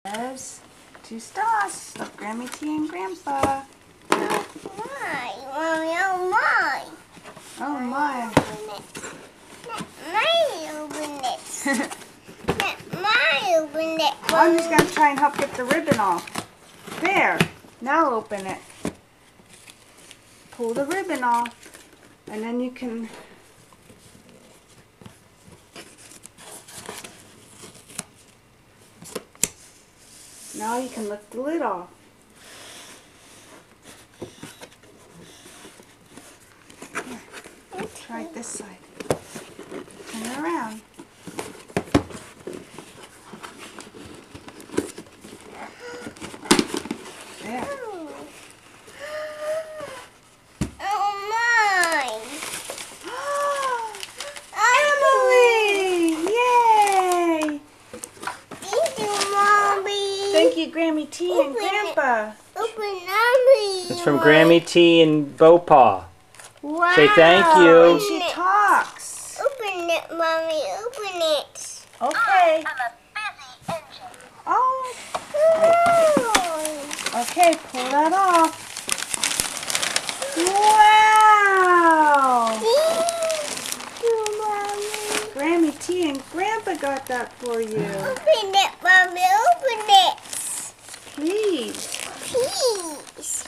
There's two stars of Grammy T and Grandpa. Oh my, Mommy, oh my. Oh my. Let my open it. Let my open it. I'm just going to try and help get the ribbon off. There. Now open it. Pull the ribbon off. And then you can... Now you can lift the lid off. Here. Try it this side. Turn it around. There. Oh my. Emily! Yay! Thank you, Mommy. Thank you, Grammy T and Open it. Grandpa. Open Mommy. It's from Grammy T and Beaupaw. Wow. Say thank you. And she talks. Open it, Mommy. Open it. Okay. Oh. Okay, pull that off. Wow. Thank you, Mommy. Grammy T and Grandpa got that for you. Open it, Mommy. Open it. Please. Please.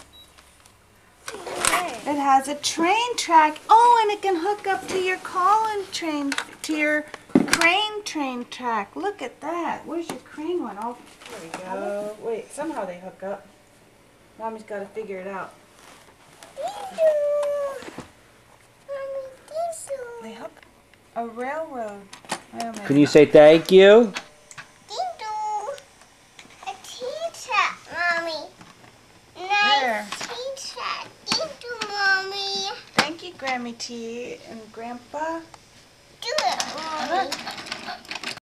It has a train track. Oh, and it can hook up to your Colin train, to your crane train track. Look at that. Where's your crane one? Oh, there we go. Wait, somehow they hook up. Mommy's got to figure it out. Thank you. Mommy, thank you. They hook a railroad. Wait a minute. Can you say thank you? Thank you. A teacher, Mommy. There. Nice teacher. Thank you, Mommy. Thank you, Grammy T and Grandpa. Do it, Mommy. Look.